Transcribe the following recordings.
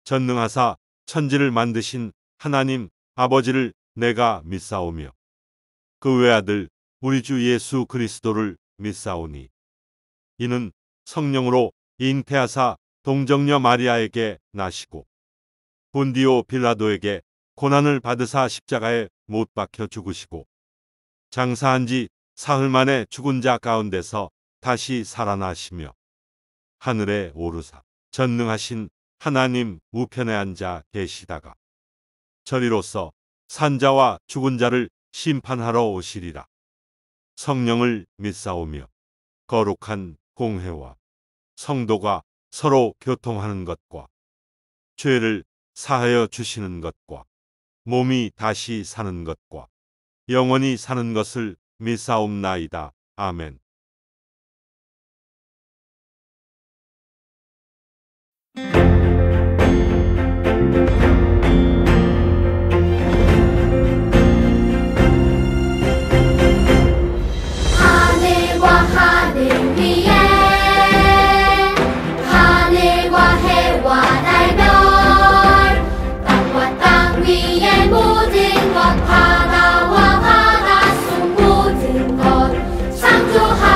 전능하사 천지를 만드신 하나님 아버지를 내가 믿사오며 그 외아들 우리 주 예수 그리스도를 믿사오니 이는 성령으로 잉태하사 동정녀 마리아에게 나시고 본디오 빌라도에게 고난을 받으사 십자가에 못 박혀 죽으시고 장사한 지 사흘 만에 죽은 자 가운데서 다시 살아나시며 하늘에 오르사 전능하신 하나님 우편에 앉아 계시다가 저리로서 산자와 죽은 자를 심판하러 오시리라. 성령을 믿사오며 거룩한 공회와 성도가 서로 교통하는 것과 죄를 사하여 주시는 것과 몸이 다시 사는 것과 영원히 사는 것을 믿사옵나이다. 아멘. 하늘과 하늘 위에 하늘과 해와 달별 땅과 땅 위의 모든 것 바다와 바다 속 모든 것 창조하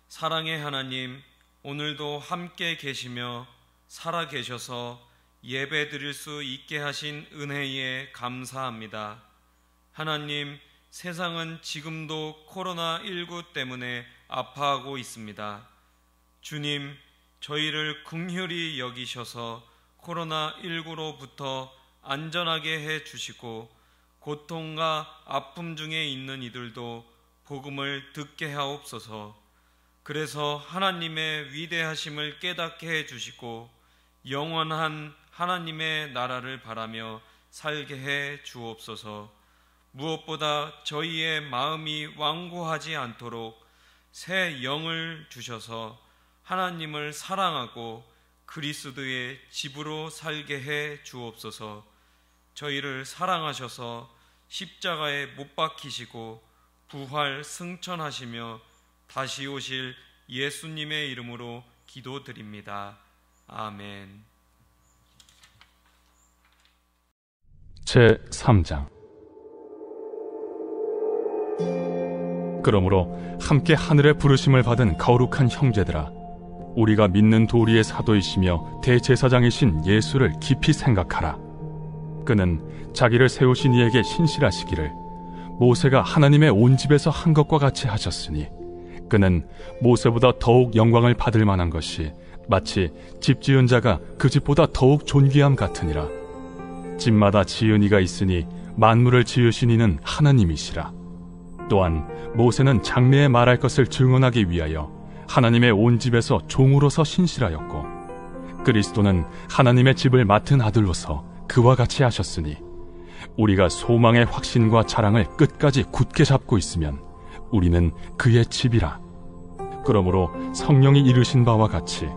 사랑의 하나님, 오늘도 함께 계시며 살아 계셔서 예배 드릴 수 있게 하신 은혜에 감사합니다. 하나님, 세상은 지금도 코로나19 때문에 아파하고 있습니다. 주님, 저희를 긍휼히 여기셔서 코로나19로부터 안전하게 해 주시고 고통과 아픔 중에 있는 이들도 복음을 듣게 하옵소서. 그래서 하나님의 위대하심을 깨닫게 해 주시고 영원한 하나님의 나라를 바라며 살게 해 주옵소서. 무엇보다 저희의 마음이 완고하지 않도록 새 영을 주셔서 하나님을 사랑하고 그리스도의 집으로 살게 해 주옵소서. 저희를 사랑하셔서 십자가에 못 박히시고 부활 승천하시며 다시 오실 예수님의 이름으로 기도드립니다. 아멘. 제3장. 그러므로 함께 하늘의 부르심을 받은 거룩한 형제들아, 우리가 믿는 도리의 사도이시며 대제사장이신 예수를 깊이 생각하라. 그는 자기를 세우신 이에게 신실하시기를 모세가 하나님의 온 집에서 한 것과 같이 하셨으니, 그는 모세보다 더욱 영광을 받을 만한 것이 마치 집 지은 자가 그 집보다 더욱 존귀함 같으니라. 집마다 지은 이가 있으니 만물을 지으신 이는 하나님이시라. 또한 모세는 장래에 말할 것을 증언하기 위하여 하나님의 온 집에서 종으로서 신실하였고, 그리스도는 하나님의 집을 맡은 아들로서 그와 같이 하셨으니, 우리가 소망의 확신과 자랑을 끝까지 굳게 잡고 있으면 우리는 그의 집이라. 그러므로 성령이 이르신 바와 같이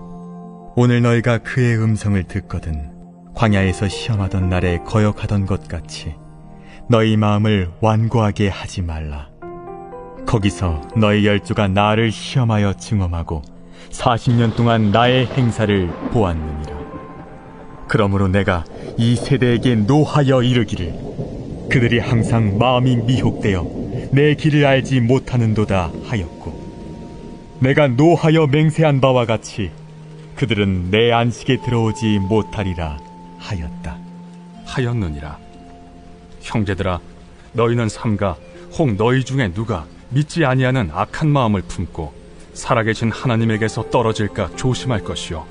오늘 너희가 그의 음성을 듣거든 광야에서 시험하던 날에 거역하던 것 같이 너희 마음을 완고하게 하지 말라. 거기서 너희 열조가 나를 시험하여 증험하고 40년 동안 나의 행사를 보았느니라. 그러므로 내가 이 세대에게 노하여 이르기를 그들이 항상 마음이 미혹되어 내 길을 알지 못하는도다 하였고, 내가 노하여 맹세한 바와 같이 그들은 내 안식에 들어오지 못하리라 하였느니라. 형제들아, 너희는 삼가 혹 너희 중에 누가 믿지 아니하는 악한 마음을 품고 살아계신 하나님에게서 떨어질까 조심할 것이요,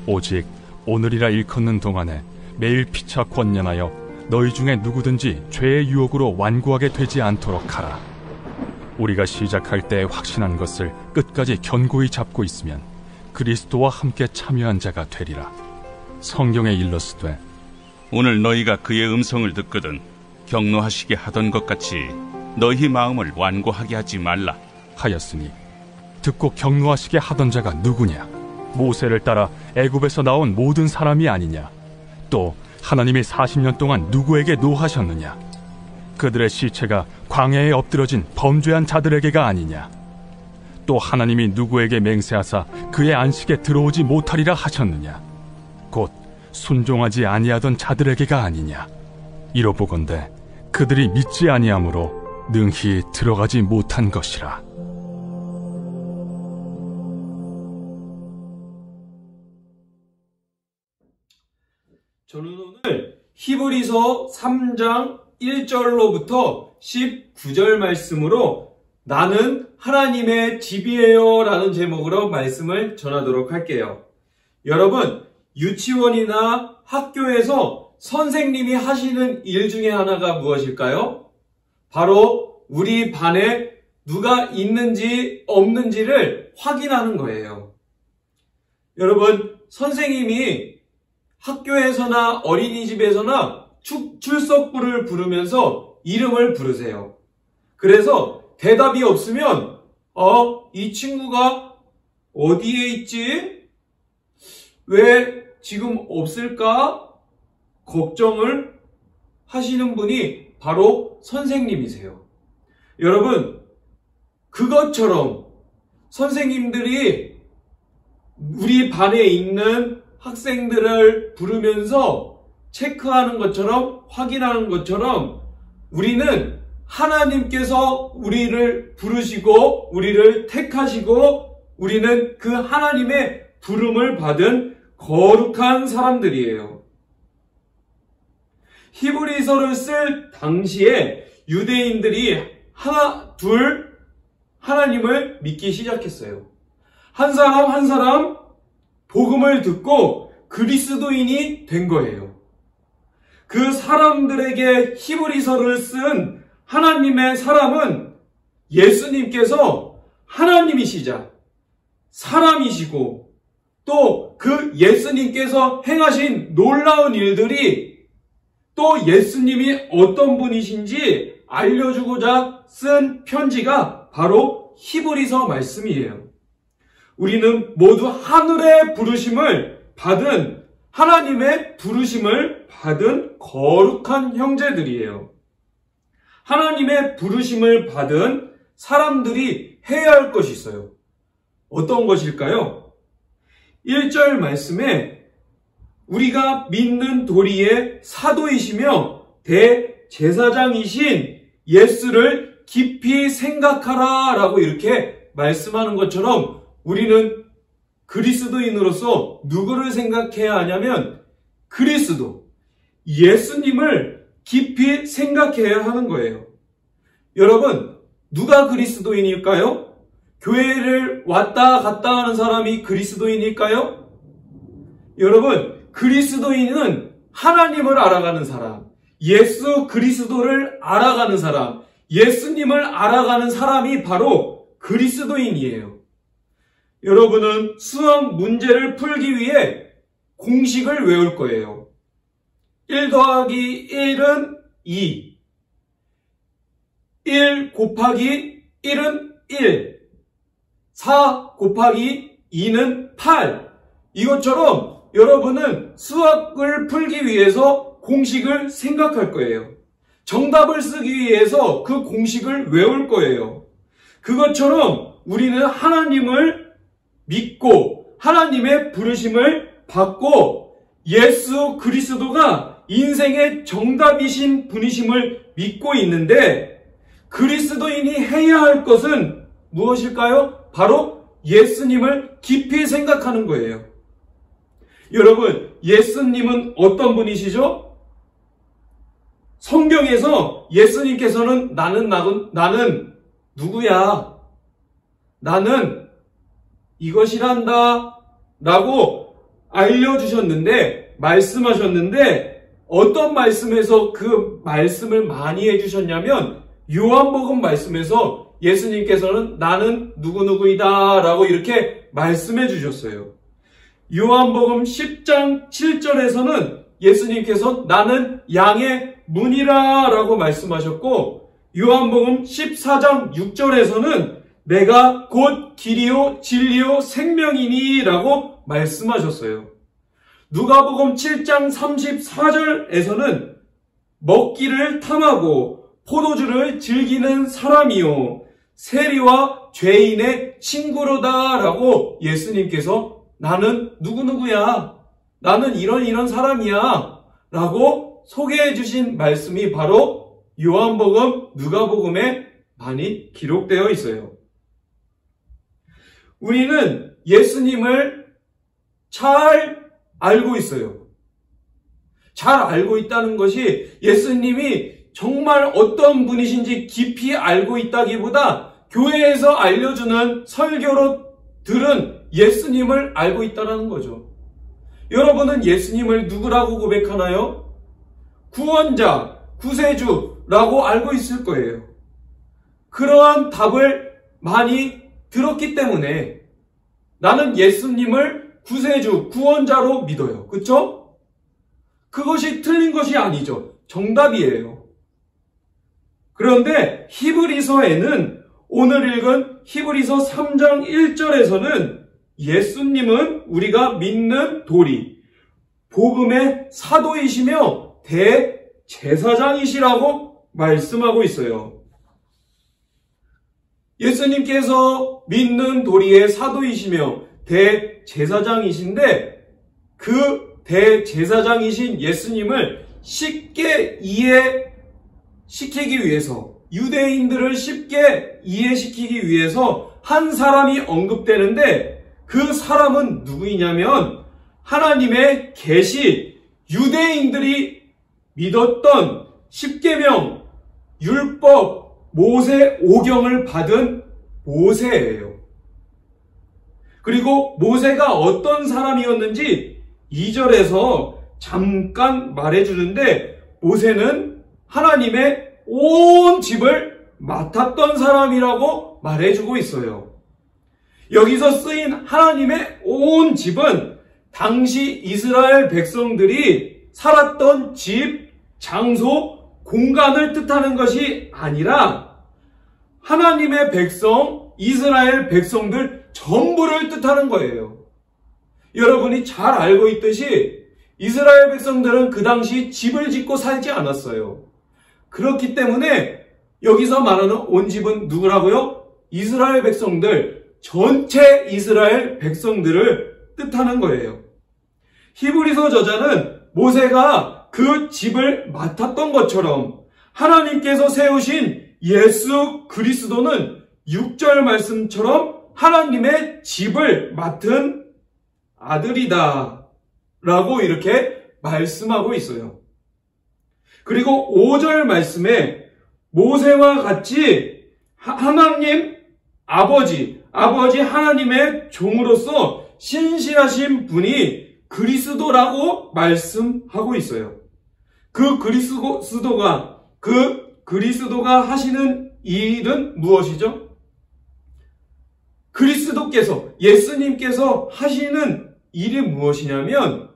오직 오늘이라 일컫는 동안에 매일 피차 권면하여 너희 중에 누구든지 죄의 유혹으로 완고하게 되지 않도록 하라. 우리가 시작할 때 확신한 것을 끝까지 견고히 잡고 있으면 그리스도와 함께 참여한 자가 되리라. 성경에 일렀으되 오늘 너희가 그의 음성을 듣거든 격노하시게 하던 것 같이 너희 마음을 완고하게 하지 말라 하였으니, 듣고 격노하시게 하던 자가 누구냐? 모세를 따라 애굽에서 나온 모든 사람이 아니냐? 또 하나님이 40년 동안 누구에게 노하셨느냐? 그들의 시체가 광야에 엎드러진 범죄한 자들에게가 아니냐? 또 하나님이 누구에게 맹세하사 그의 안식에 들어오지 못하리라 하셨느냐? 곧 순종하지 아니하던 자들에게가 아니냐? 이로보건대 그들이 믿지 아니하므로 능히 들어가지 못한 것이라. 저는 오늘 히브리서 3장 1절로부터 19절 말씀으로 나는 하나님의 집이에요 라는 제목으로 말씀을 전하도록 할게요. 여러분, 유치원이나 학교에서 선생님이 하시는 일 중에 하나가 무엇일까요? 바로 우리 반에 누가 있는지 없는지를 확인하는 거예요. 여러분, 선생님이 학교에서나 어린이집에서나 출석부를 부르면서 이름을 부르세요. 그래서 대답이 없으면 이 친구가 어디에 있지? 왜 지금 없을까? 걱정을 하시는 분이 바로 선생님이세요. 여러분, 그것처럼 선생님들이 우리 반에 있는 학생들을 부르면서 체크하는 것처럼, 확인하는 것처럼 우리는 하나님께서 우리를 부르시고 우리를 택하시고 우리는 그 하나님의 부름을 받은 거룩한 사람들이에요. 히브리서를 쓸 당시에 유대인들이 하나, 둘 하나님을 믿기 시작했어요. 한 사람 한 사람 복음을 듣고 그리스도인이 된 거예요. 그 사람들에게 히브리서를 쓴 하나님의 사람은 예수님께서 하나님이시자 사람이시고 또 그 예수님께서 행하신 놀라운 일들이 또 예수님이 어떤 분이신지 알려주고자 쓴 편지가 바로 히브리서 말씀이에요. 우리는 모두 하늘의 부르심을 받은 하나님의 부르심을 받은 거룩한 형제들이에요. 하나님의 부르심을 받은 사람들이 해야 할 것이 있어요. 어떤 것일까요? 1절 말씀에 우리가 믿는 도리의 사도이시며 대제사장이신 예수를 깊이 생각하라 라고 이렇게 말씀하는 것처럼 우리는 그리스도인으로서 누구를 생각해야 하냐면 그리스도, 예수님을 깊이 생각해야 하는 거예요. 여러분, 누가 그리스도인일까요? 교회를 왔다 갔다 하는 사람이 그리스도인일까요? 여러분, 그리스도인은 하나님을 알아가는 사람, 예수 그리스도를 알아가는 사람, 예수님을 알아가는 사람이 바로 그리스도인이에요. 여러분은 수학 문제를 풀기 위해 공식을 외울 거예요. 1 더하기 1은 2, 1 곱하기 1은 1, 4 곱하기 2는 8. 이것처럼 여러분은 수학을 풀기 위해서 공식을 생각할 거예요. 정답을 쓰기 위해서 그 공식을 외울 거예요. 그것처럼 우리는 하나님을 믿고 하나님의 부르심을 받고 예수 그리스도가 인생의 정답이신 분이심을 믿고 있는데 그리스도인이 해야 할 것은 무엇일까요? 바로 예수님을 깊이 생각하는 거예요. 여러분, 예수님은 어떤 분이시죠? 성경에서 예수님께서는 나는 누구야? 나는 이것이란다 라고 알려주셨는데, 말씀하셨는데, 어떤 말씀에서 그 말씀을 많이 해주셨냐면 요한복음 말씀에서 예수님께서는 나는 누구누구이다 라고 이렇게 말씀해 주셨어요. 요한복음 10장 7절에서는 예수님께서 나는 양의 문이라 라고 말씀하셨고, 요한복음 14장 6절에서는 내가 곧 길이요 진리요 생명이니 라고 말씀하셨어요. 누가복음 7장 34절에서는 먹기를 탐하고 포도주를 즐기는 사람이요 세리와 죄인의 친구로다 라고 예수님께서 나는 누구누구야, 나는 이런 사람이야 라고 소개해 주신 말씀이 바로 요한복음, 누가복음에 많이 기록되어 있어요. 우리는 예수님을 잘 알고 있어요. 잘 알고 있다는 것이 예수님이 정말 어떤 분이신지 깊이 알고 있다기보다 교회에서 알려주는 설교로 들은 예수님을 알고 있다는 거죠. 여러분은 예수님을 누구라고 고백하나요? 구원자, 구세주라고 알고 있을 거예요. 그러한 답을 많이 들었기 때문에 나는 예수님을 구세주, 구원자로 믿어요. 그렇죠? 그것이 틀린 것이 아니죠. 정답이에요. 그런데 히브리서에는 오늘 읽은 히브리서 3장 1절에서는 예수님은 우리가 믿는 도리, 복음의 사도이시며 대제사장이시라고 말씀하고 있어요. 예수님께서 믿는 도리의 사도이시며 대제사장이신데 그 대제사장이신 예수님을 쉽게 이해시키기 위해서, 유대인들을 쉽게 이해시키기 위해서 한 사람이 언급되는데 그 사람은 누구이냐면 하나님의 계시, 유대인들이 믿었던 십계명, 율법, 모세 오경을 받은 모세예요. 그리고 모세가 어떤 사람이었는지 2절에서 잠깐 말해주는데 모세는 하나님의 온 집을 맡았던 사람이라고 말해주고 있어요. 여기서 쓰인 하나님의 온 집은 당시 이스라엘 백성들이 살았던 집, 장소, 공간을 뜻하는 것이 아니라 하나님의 백성, 이스라엘 백성들 전부를 뜻하는 거예요. 여러분이 잘 알고 있듯이 이스라엘 백성들은 그 당시 집을 짓고 살지 않았어요. 그렇기 때문에 여기서 말하는 온 집은 누구라고요? 이스라엘 백성들, 전체 이스라엘 백성들을 뜻하는 거예요. 히브리서 저자는 모세가 그 집을 맡았던 것처럼 하나님께서 세우신 예수 그리스도는 6절 말씀처럼 하나님의 집을 맡은 아들이다 라고 이렇게 말씀하고 있어요. 그리고 5절 말씀에 모세와 같이 하나님 아버지 하나님의 종으로서 신실하신 분이 그리스도라고 말씀하고 있어요. 그 그리스도가 하시는 일은 무엇이죠? 그리스도께서, 예수님께서 하시는 일이 무엇이냐면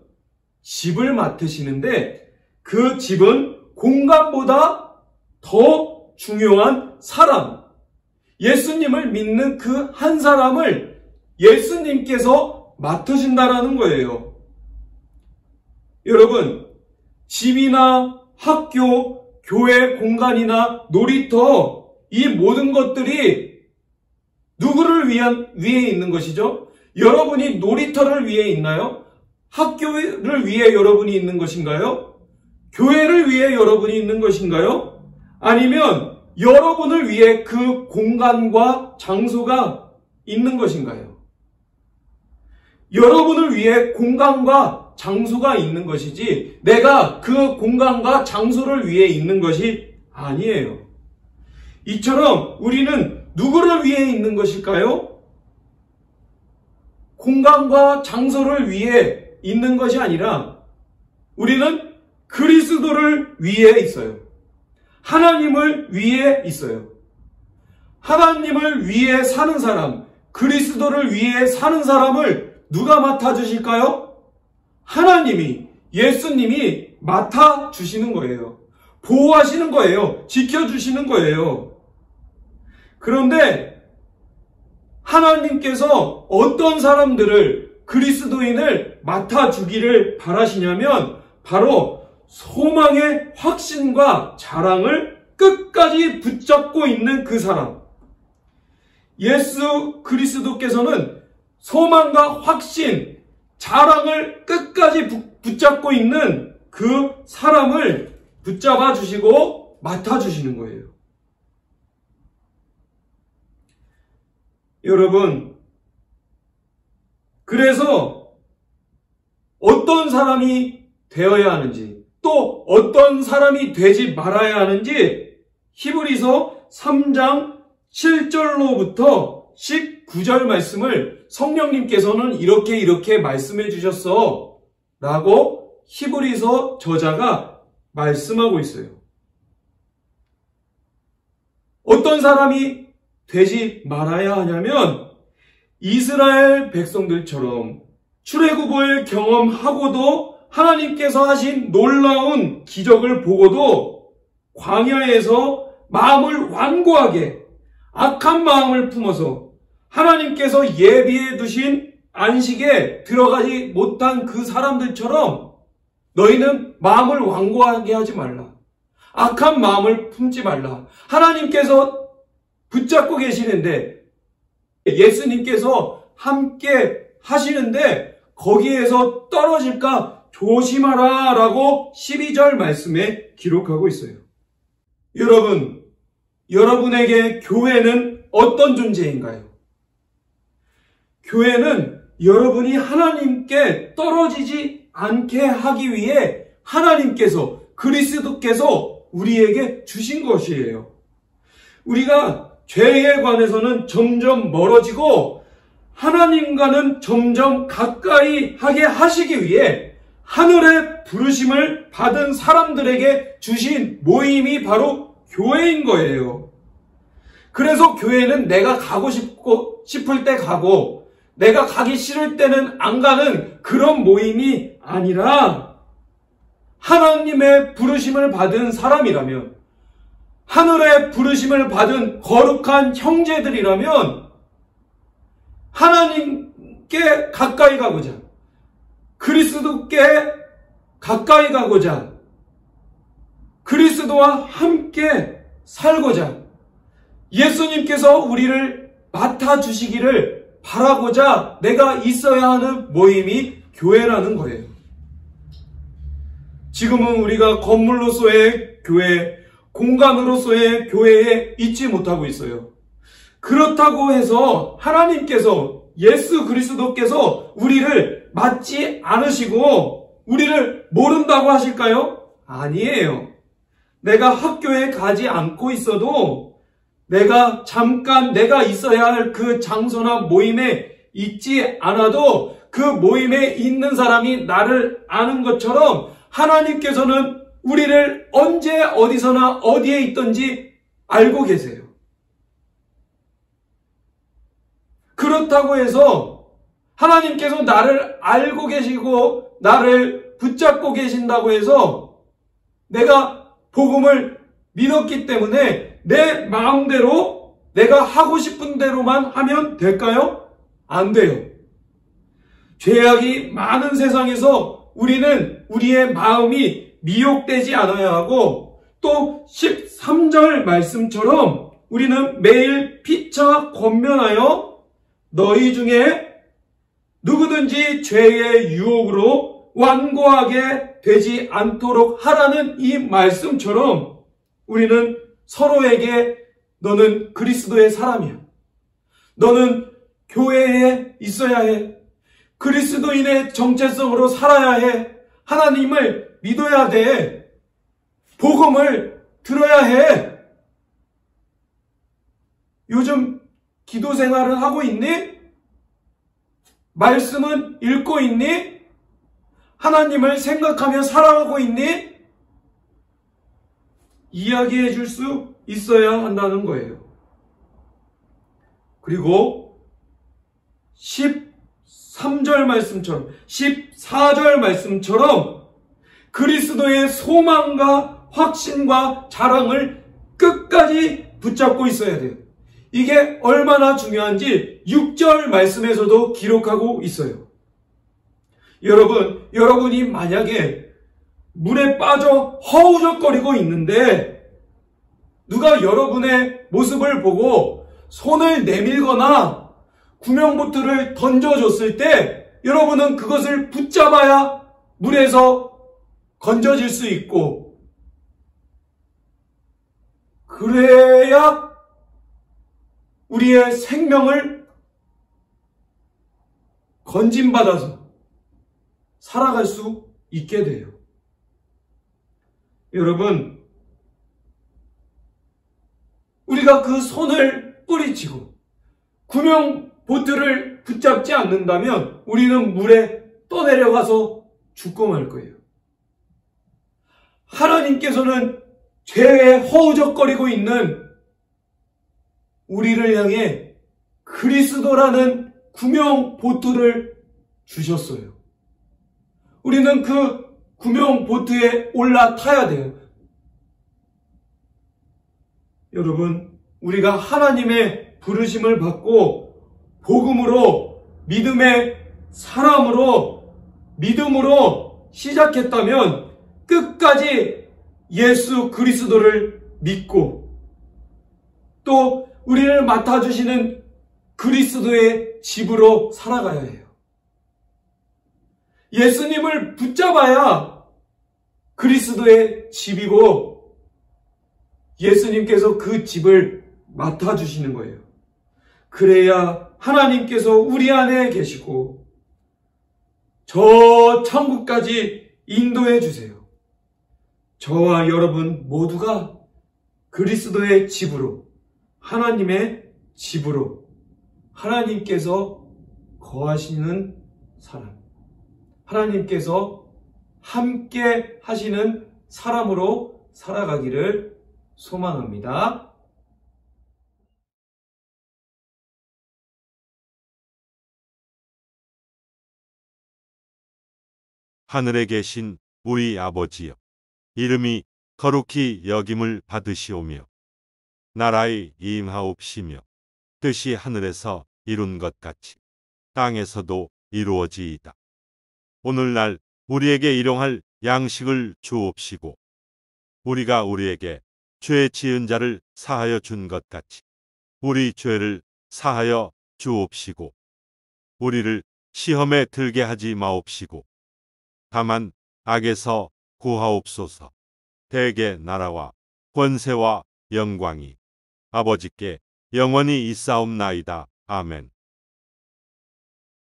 집을 맡으시는데 그 집은 공간보다 더 중요한 사람, 예수님을 믿는 그 한 사람을 예수님께서 맡으신다라는 거예요. 여러분, 집이나 학교, 교회 공간이나 놀이터, 이 모든 것들이 누구를 위해 있는 것이죠? 여러분이 놀이터를 위해 있나요? 학교를 위해 여러분이 있는 것인가요? 교회를 위해 여러분이 있는 것인가요? 아니면 여러분을 위해 그 공간과 장소가 있는 것인가요? 여러분을 위해 공간과 장소가 있는 것이지 내가 그 공간과 장소를 위해 있는 것이 아니에요. 이처럼 우리는 누구를 위해 있는 것일까요? 공간과 장소를 위해 있는 것이 아니라 우리는 그리스도를 위해 있어요. 하나님을 위해 있어요. 하나님을 위해 사는 사람, 그리스도를 위해 사는 사람을 누가 맡아주실까요? 하나님이, 예수님이 맡아주시는 거예요. 보호하시는 거예요. 지켜주시는 거예요. 그런데 하나님께서 어떤 사람들을, 그리스도인을 맡아주기를 바라시냐면 바로 소망의 확신과 자랑을 끝까지 붙잡고 있는 그 사람. 예수 그리스도께서는 소망과 확신, 자랑을 끝까지 붙잡고 있는 그 사람을 붙잡아 주시고 맡아 주시는 거예요. 여러분, 그래서 어떤 사람이 되어야 하는지, 또 어떤 사람이 되지 말아야 하는지 히브리서 3장 7절로부터 19절 말씀을 성령님께서는 이렇게 말씀해 주셨어 라고 히브리서 저자가 말씀하고 있어요. 어떤 사람이 되지 말아야 하냐면 이스라엘 백성들처럼 출애굽을 경험하고도 하나님께서 하신 놀라운 기적을 보고도 광야에서 마음을 완고하게 악한 마음을 품어서 하나님께서 예비해 두신 안식에 들어가지 못한 그 사람들처럼 너희는 마음을 완고하게 하지 말라. 악한 마음을 품지 말라. 하나님께서 붙잡고 계시는데 예수님께서 함께 하시는데 거기에서 떨어질까 조심하라 라고 12절 말씀에 기록하고 있어요. 여러분, 여러분에게 교회는 어떤 존재인가요? 교회는 여러분이 하나님께 떨어지지 않게 하기 위해 하나님께서, 그리스도께서 우리에게 주신 것이에요. 우리가 죄에 관해서는 점점 멀어지고 하나님과는 점점 가까이 하게 하시기 위해 하늘의 부르심을 받은 사람들에게 주신 모임이 바로 교회인 거예요. 그래서 교회는 내가 가고 싶을 때 가고 내가 가기 싫을 때는 안 가는 그런 모임이 아니라, 하나님의 부르심을 받은 사람이라면, 하늘의 부르심을 받은 거룩한 형제들이라면 하나님께 가까이 가고자, 그리스도께 가까이 가고자, 그리스도와 함께 살고자, 예수님께서 우리를 맡아주시기를 바라고자 내가 있어야 하는 모임이 교회라는 거예요. 지금은 우리가 건물로서의 교회, 공간으로서의 교회에 있지 못하고 있어요. 그렇다고 해서 하나님께서, 예수 그리스도께서 우리를 맞지 않으시고 우리를 모른다고 하실까요? 아니에요. 내가 학교에 가지 않고 있어도, 내가 잠깐 내가 있어야 할 그 장소나 모임에 있지 않아도 그 모임에 있는 사람이 나를 아는 것처럼 하나님께서는 우리를 언제 어디서나 어디에 있든지 알고 계세요. 그렇다고 해서 하나님께서 나를 알고 계시고 나를 붙잡고 계신다고 해서 내가 복음을 믿었기 때문에 내 마음대로 내가 하고 싶은 대로만 하면 될까요? 안 돼요. 죄악이 많은 세상에서 우리는 우리의 마음이 미혹되지 않아야 하고, 또 13절 말씀처럼 우리는 매일 피차 권면하여 너희 중에 누구든지 죄의 유혹으로 완고하게 되지 않도록 하라는 이 말씀처럼 우리는 서로에게 너는 그리스도의 사람이야, 너는 교회에 있어야 해, 그리스도인의 정체성으로 살아야 해, 하나님을 믿어야 돼, 복음을 들어야 해. 요즘 기도 생활을 하고 있니? 말씀은 읽고 있니? 하나님을 생각하며 살아가고 있니? 이야기해 줄 수 있어야 한다는 거예요. 그리고 13절 말씀처럼, 14절 말씀처럼 그리스도의 소망과 확신과 자랑을 끝까지 붙잡고 있어야 돼요. 이게 얼마나 중요한지 6절 말씀에서도 기록하고 있어요. 여러분이 만약에 물에 빠져 허우적거리고 있는데 누가 여러분의 모습을 보고 손을 내밀거나 구명보트를 던져줬을 때 여러분은 그것을 붙잡아야 물에서 건져질 수 있고, 그래야 우리의 생명을 건짐받아서 살아갈 수 있게 돼요. 여러분, 우리가 그 손을 뿌리치고 구명보트를 붙잡지 않는다면 우리는 물에 떠내려가서 죽고 말 거예요. 하나님께서는 죄에 허우적거리고 있는 우리를 향해 그리스도라는 구명보트를 주셨어요. 우리는 그 구명보트에 올라타야 돼요. 여러분, 우리가 하나님의 부르심을 받고 복음으로, 믿음의 사람으로, 믿음으로 시작했다면 끝까지 예수 그리스도를 믿고 또 우리를 맡아주시는 그리스도의 집으로 살아가야 해요. 예수님을 붙잡아야 그리스도의 집이고 예수님께서 그 집을 맡아주시는 거예요. 그래야 하나님께서 우리 안에 계시고 저 천국까지 인도해 주세요. 저와 여러분 모두가 그리스도의 집으로, 하나님의 집으로, 하나님께서 거하시는 사람, 하나님께서 함께 하시는 사람으로 살아가기를 소망합니다. 하늘에 계신 우리 아버지여, 이름이 거룩히 여김을 받으시오며 나라의 임하옵시며 뜻이 하늘에서 이룬 것 같이 땅에서도 이루어지이다. 오늘날 우리에게 일용할 양식을 주옵시고 우리가 우리에게 죄 지은 자를 사하여 준 것 같이 우리 죄를 사하여 주옵시고 우리를 시험에 들게 하지 마옵시고 다만 악에서 구하옵소서. 대개 나라와 권세와 영광이 아버지께 영원히 있사옵나이다. 아멘.